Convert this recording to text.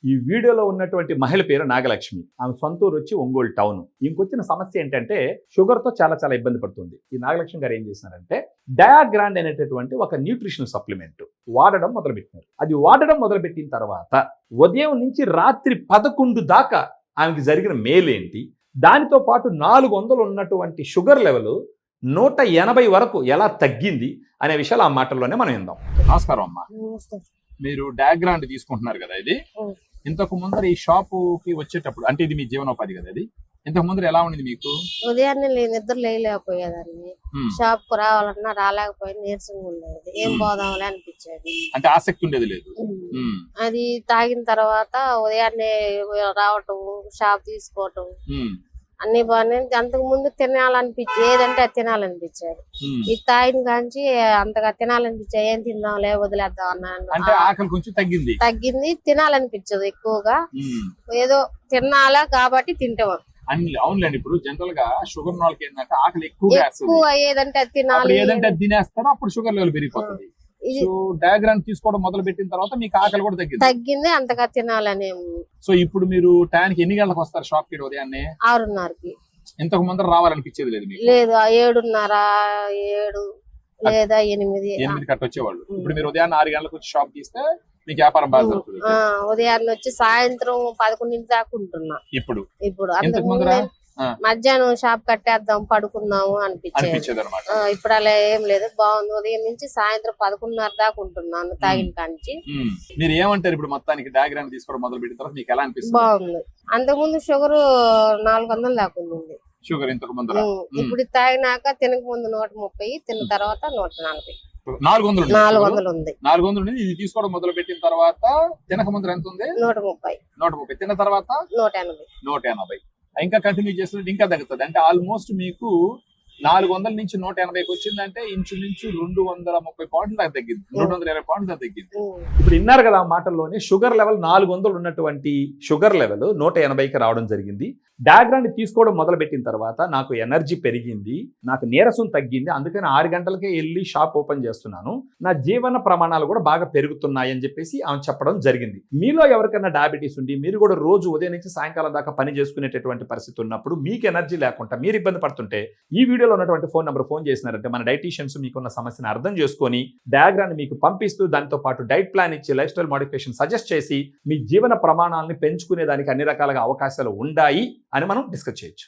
ఈ వీడియోలో ఉన్నటువంటి మహిళ పేరు నాగలక్ష్మి. ఆమె సొంత ఊరు వచ్చి ఒంగోలు టౌన్. ఇంకొచ్చిన సమస్య ఏంటంటే షుగర్తో చాలా ఇబ్బంది పడుతుంది. ఈ నాగలక్ష్మి గారు ఏం చేసినారంటే డయాగ్రాండ్ అనేటటువంటి ఒక న్యూట్రిషనల్ సప్లిమెంట్ వాడడం మొదలుపెట్టినారు. అది వాడడం మొదలుపెట్టిన తర్వాత ఉదయం నుంచి రాత్రి 11 దాకా ఆమెకి జరిగిన మేలేంటి, దానితో పాటు 400 ఉన్నటువంటి షుగర్ లెవెల్ 180 వరకు ఎలా తగ్గింది అనే విషయాలు ఆ మాటల్లోనే మనం విందాం. నమస్కారం అమ్మా. మీరు డయాగ్రాండ్ తీసుకుంటున్నారు కదా, ఇది ఇంతకు ముందర ఈ షాప్ కి వచ్చేటప్పుడు అంటే ఇది మీ జీవనోపాధి కదా, ఇది ఇంతకు ముందర ఎలా ఉండేది మీకు? ఉదయాన్నే నిద్ర లేకపోయేదాన్ని, షాప్ కు రావాలన్నా రాలేకపోయి నీరసంగా ఉండేది, ఏం పోదాంలే అనిపించేది. అంటే ఆసక్తి ఉండేది లేదు. అది తాగిన తర్వాత ఉదయాన్నే రావటం, షాప్ తీసుకోవటం అన్ని బాగానే. అంతకు ముందు తినాలనిపించేది, ఏదంటే అది తినాలనిపించేది. ఇది తాగిన కాంచి అంతగా తినాలనిపించేది, ఏం తిందాంలే వదిలేద్దాం అన్నాను. అంటే ఆకలి కొంచెం తగ్గింది, తినాలనిపించదు ఎక్కువగా. ఏదో తినాలా కాబట్టి తింటాం. అవునులేండి. ఇప్పుడు జనరల్ గా షుగర్ వాళ్ళకి ఏంటంటే ఆకలి ఎక్కువ ఏదంటే అది తినాలి, ఏదంటే అది తినేస్తారో అప్పుడు షుగర్ లెవెల్ పెరిగిపోతుంది. సో డయాగ్రామ్ తీసుకోవడం మొదలు పెట్టిన తర్వాత మీకు ఆకలి కూడా తగ్గింది, అంతగా తినాలని. సో ఇప్పుడు మీరు టైంకి ఎన్ని గంటలకు వస్తారు షాప్ కి? ఉదయాన్నే 6:30కి. ఇంతకు ముందర రావాలనిపించేది లేదు మీకు? లేదు, 7:30, 7 లేదా 8 కట్ట వచ్చేవాళ్ళు. ఇప్పుడు మీరు ఉదయాన్నే 6 గంటలకు వచ్చి షాప్ తీస్తే మీకు వ్యాపారం బాగా జరుగుతుంది. ఉదయాన్నే వచ్చి సాయంత్రం 11 దాకా ఉంటున్నా. ఇప్పుడు అంతకు ముందు మధ్యాహ్నం షాప్ కట్టేద్దాం పడుకుందాము అనిపించేది అనమాట. ఇప్పుడు అలా ఏం లేదు, బాగుంది. ఉదయం నుంచి సాయంత్రం 11:30 దాకా ఉంటున్నాను తాగిన కాంచి. మీరు ఏమంటారు ఇప్పుడు మొత్తానికి డయాగ్రామ్ తీసుకోవడం మొదలు పెట్టిన తర్వాత మీకు ఎలా అనిపిస్తుంది? బాగుంది. అంతకుముందు షుగర్ 400 దాకా ఉంది షుగర్ ఇంతకు ముందు. ఇప్పుడు తాగినాక తినక ముందు 130, తిన్న తర్వాత 140. 400 ఉంది. 400 ఇది తీసుకోవడం మొదలు పెట్టిన తర్వాత తినక ముందు ఎంత ఉంది? 130. తిన్న తర్వాత 180. ఇంకా కంటిన్యూ చేస్తుంటే ఇంకా తగ్గుతుంది. అంటే ఆల్మోస్ట్ మీకు 400 నుంచి 180కి వచ్చిందంటే ఇంచుమించు 230 పాయింట్లు దాకా తగ్గింది, 220 పాయింట్లు దాకా తగ్గింది. ఇప్పుడు విన్నారు కదా ఆ మాటల్లోనే, షుగర్ లెవెల్ 400 ఉన్నటువంటి షుగర్ లెవెల్ 180కి రావడం జరిగింది. డయాగ్రామ్ తీసుకోవడం మొదలు పెట్టిన తర్వాత నాకు ఎనర్జీ పెరిగింది, నాకు నీరసం తగ్గింది. అందుకని 6 గంటలకే వెళ్ళి షాప్ ఓపెన్ చేస్తున్నాను, నా జీవన ప్రమాణాలు కూడా బాగా పెరుగుతున్నాయి అని చెప్పేసి ఆమె చెప్పడం జరిగింది. మీలో ఎవరికైనా డయాబెటీస్ ఉండి మీరు కూడా రోజు ఉదయం నుంచి సాయంకాలం దాకా పని చేసుకునేటటువంటి పరిస్థితి ఉన్నప్పుడు, మీకు ఎనర్జీ లేకుండా మీరు ఇబ్బంది పడుతుంటే ఈ వీడియోలో ఉన్నటువంటి ఫోన్ నెంబర్ ఫోన్ చేసినారంటే మన డైటీషియన్స్ మీకున్న సమస్యను అర్థం చేసుకొని డయాగ్రామ్ మీకు పంపిస్తూ దాంతో పాటు డైట్ ప్లాన్ ఇచ్చి లైఫ్ స్టైల్ మోడిఫికేషన్ సజెస్ట్ చేసి మీ జీవన ప్రమాణాలను పెంచుకునే దానికి అన్ని రకాలుగా అవకాశాలు ఉన్నాయి అని మనం డిస్కస్ చేయొచ్చు.